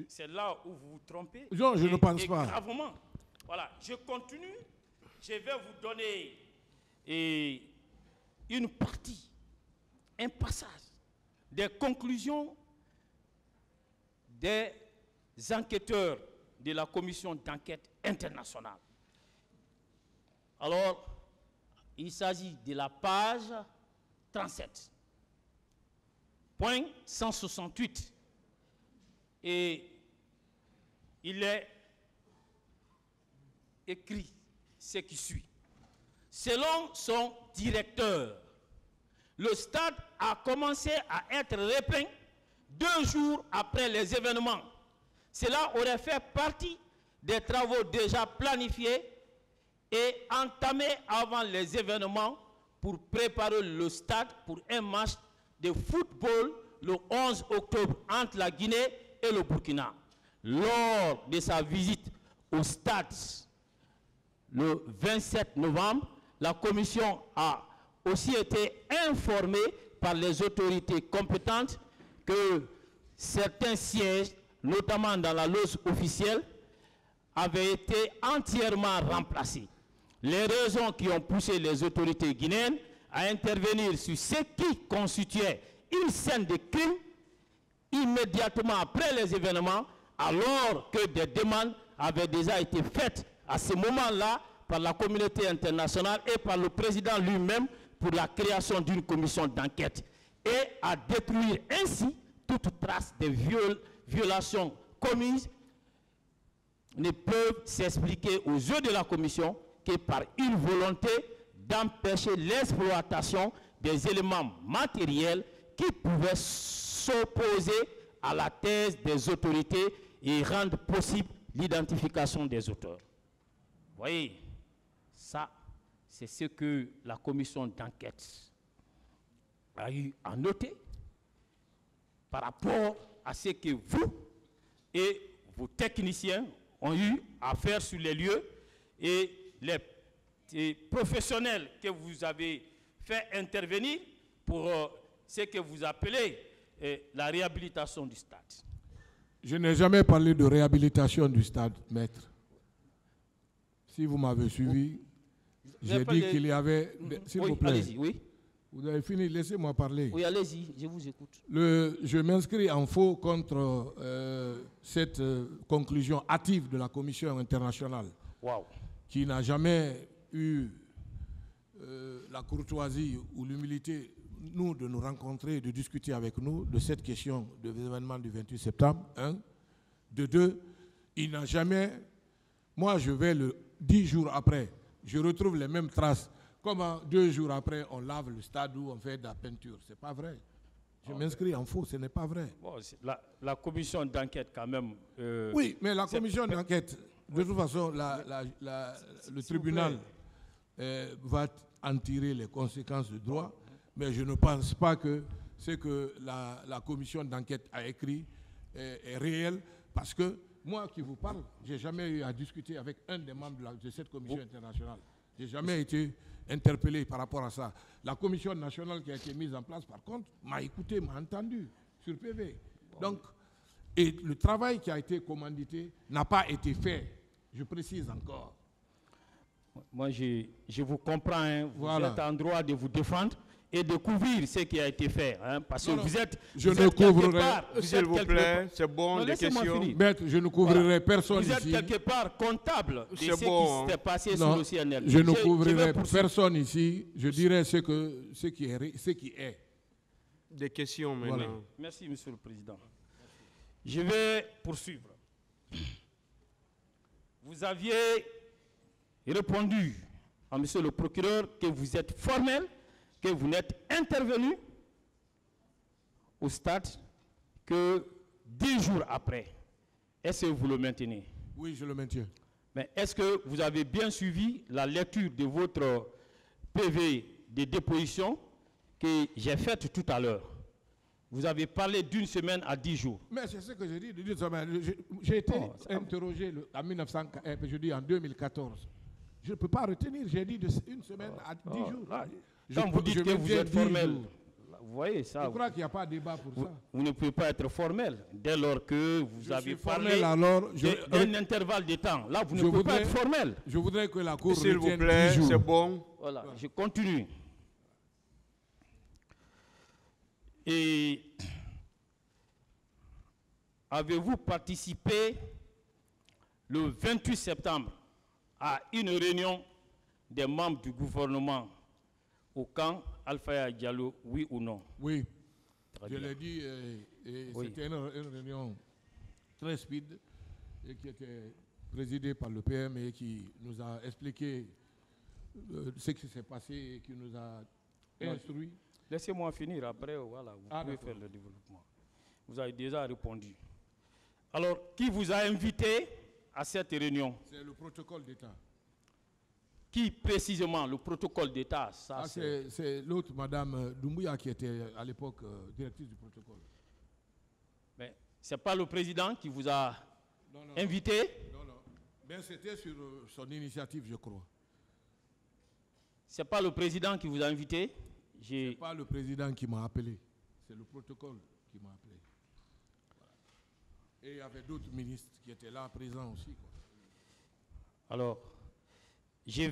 c'est là où vous vous trompez. Non, je ne pense pas. Gravement. Voilà, je continue. Je vais vous donner une partie, un passage des conclusions des enquêteurs de la commission d'enquête internationale. Alors, il s'agit de la page 37, point 168. Et il est écrit ce qui suit. Selon son directeur, le stade a commencé à être repeint 2 jours après les événements. Cela aurait fait partie des travaux déjà planifiés et entamés avant les événements pour préparer le stade pour un match de football le 11 octobre entre la Guinée et le Burkina. Lors de sa visite au stade le 27 novembre, la commission a aussi été informée par les autorités compétentes que certains sièges, notamment dans la loge officielle, avaient été entièrement remplacés. Les raisons qui ont poussé les autorités guinéennes à intervenir sur ce qui constituait une scène de crime immédiatement après les événements, alors que des demandes avaient déjà été faites à ce moment-là par la communauté internationale et par le président lui-même pour la création d'une commission d'enquête et à détruire ainsi toute trace de violations commises ne peuvent s'expliquer aux yeux de la commission que par une volonté d'empêcher l'exploitation des éléments matériels qui pouvaient s'opposer à la thèse des autorités et rendre possible l'identification des auteurs. Vous voyez, ça, c'est ce que la commission d'enquête a eu à noter par rapport à ce que vous et vos techniciens ont eu à faire sur les lieux et les professionnels que vous avez fait intervenir pour ce que vous appelez la réhabilitation du stade. Je n'ai jamais parlé de réhabilitation du stade, maître. Si vous m'avez suivi, j'ai dit qu'il y avait... S'il vous plaît. Allez-y, oui. Vous avez fini, laissez-moi parler. Oui, allez-y, je vous écoute. Je m'inscris en faux contre cette conclusion hâtive de la Commission internationale, qui n'a jamais eu la courtoisie ou l'humilité, nous, de nous rencontrer, de discuter avec nous de cette question de l'événement du 28 septembre, 1. De 2, il n'a jamais... Moi, je vais 10 jours après, je retrouve les mêmes traces. Comment 2 jours après, on lave le stade où on fait de la peinture. Ce n'est pas vrai. Je m'inscris en faux, ce n'est pas vrai. Bon, la commission d'enquête, quand même... oui, mais la commission d'enquête, de toute façon, le tribunal va en tirer les conséquences de droit, mais je ne pense pas que ce que la commission d'enquête a écrit est réel, parce que moi qui vous parle, je n'ai jamais eu à discuter avec un des membres de cette commission internationale. Je n'ai jamais été interpellé par rapport à ça. La commission nationale qui a été mise en place, par contre, m'a écouté, m'a entendu sur PV. Donc, et le travail qui a été commandité n'a pas été fait. Je précise encore. Moi, je vous comprends. Hein. Vous êtes en droit de vous défendre et de couvrir ce qui a été fait. Hein, parce que vous êtes... Je ne couvrirai... S'il vous plaît, c'est bon, des questions. Maître, je ne couvrirai personne ici. Vous êtes quelque part comptable de ce qui s'est passé sur le CNL. Je ne couvrirai personne ici. Je dirai ce qui est. Des questions maintenant. Voilà. Merci, Monsieur le Président. Je vais poursuivre. Vous aviez répondu à Monsieur le procureur que vous êtes formel, que vous n'êtes intervenu au stade que 10 jours après. Est-ce que vous le maintenez? Oui, je le maintiens. Mais est-ce que vous avez bien suivi la lecture de votre PV de déposition que j'ai faite tout à l'heure? Vous avez parlé d'une semaine à 10 jours. Mais c'est ce que j'ai dit, d'une semaine. J'ai été interrogé en 2014. Je ne peux pas retenir, j'ai dit une semaine à 10 jours. Quand vous dites que vous êtes formel, voyez ça. Je crois qu'il n'y a pas de débat pour ça. Vous ne pouvez pas être formel dès lors que vous avez parlé d'un intervalle de temps. Là, vous ne pouvez pas être formel. Je voudrais que la Cour s'il vous plaît, c'est bon. Voilà, je continue. Et avez-vous participé le 28 septembre à une réunion des membres du gouvernement au camp Alpha Diallo, oui ou non? Oui, je l'ai dit, c'était une réunion très speed et qui était présidée par le PM et qui nous a expliqué ce qui s'est passé et qui nous a instruit. Laissez-moi finir, après, voilà, vous pouvez faire le développement. Vous avez déjà répondu. Alors, qui vous a invité à cette réunion? C'est le protocole d'État. Qui précisément, le protocole d'État? C'est l'autre, Madame Doumbouya, qui était à l'époque directrice du protocole. Mais ce n'est pas le président qui vous a invité? Non, non. Mais c'était sur son initiative, je crois. Ce n'est pas le président qui vous a invité? Ce n'est pas le président qui m'a appelé. C'est le protocole qui m'a appelé. Voilà. Et il y avait d'autres ministres qui étaient là, présents aussi, quoi. Alors, je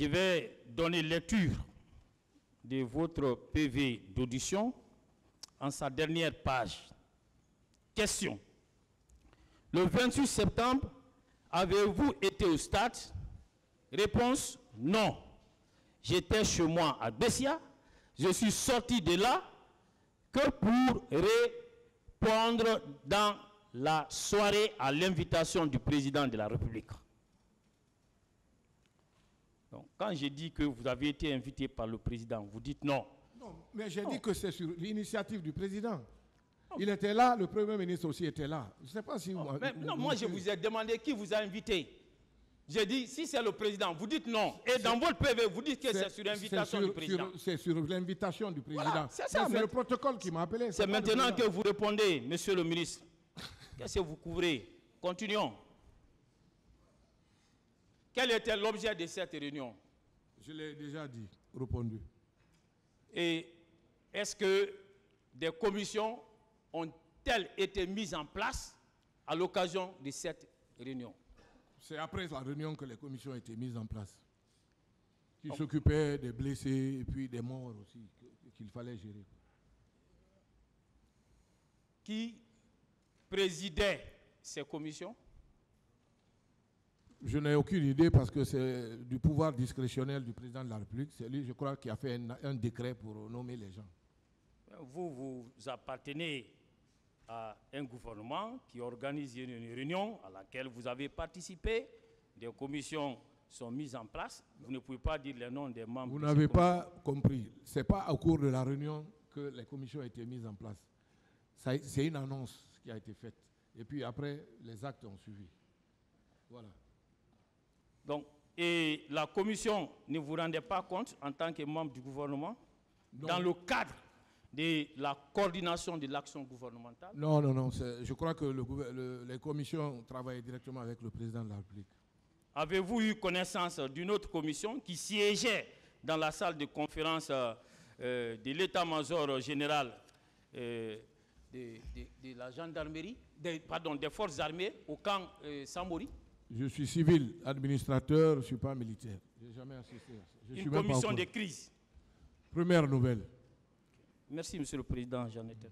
vais donner lecture de votre PV d'audition en sa dernière page. Question. Le 28 septembre, avez-vous été au stade? Réponse, non. J'étais chez moi à Bessia. Je suis sorti de là que pour répondre dans la soirée à l'invitation du président de la République. Donc, quand j'ai dit que vous avez été invité par le président, vous dites non. Non, mais j'ai dit que c'est sur l'initiative du président. Il était là, le Premier ministre aussi était là. Je ne sais pas si vous... Non, moi, je vous ai demandé qui vous a invité. J'ai dit, si c'est le président, vous dites non. Et dans votre PV, vous dites que c'est sur l'invitation du président. C'est sur l'invitation du président. Voilà, c'est ça. C'est le protocole qui m'a appelé. C'est maintenant que vous répondez, monsieur le ministre. Qu'est-ce que vous couvrez? Continuons. Quel était l'objet de cette réunion? Je l'ai déjà dit, répondu. Et est-ce que des commissions ont-elles été mises en place à l'occasion de cette réunion? C'est après la réunion que les commissions ont été mises en place, qui s'occupaient des blessés et puis des morts aussi, qu'il fallait gérer. Qui présidait ces commissions? Je n'ai aucune idée parce que c'est du pouvoir discrétionnel du président de la République. C'est lui, je crois, qui a fait un décret pour nommer les gens. Vous appartenez à un gouvernement qui organise une réunion à laquelle vous avez participé. Des commissions sont mises en place. Vous ne pouvez pas dire les noms des membres. Vous n'avez pas compris. Ce n'est pas au cours de la réunion que les commissions ont été mises en place. C'est une annonce qui a été faite. Et puis après, les actes ont suivi. Voilà. Donc, et la commission ne vous rendait pas compte en tant que membre du gouvernement dans le cadre de la coordination de l'action gouvernementale? Non, non, non. Je crois que les commissions travaillaient directement avec le président de la République. Avez-vous eu connaissance d'une autre commission qui siégeait dans la salle de conférence de l'état-major général de la gendarmerie, des forces armées au camp Samori? Je suis civil, administrateur, je ne suis pas militaire. Je n'ai jamais assisté à ça. Une commission de crise. Première nouvelle. Merci, Monsieur le Président Jean Netel.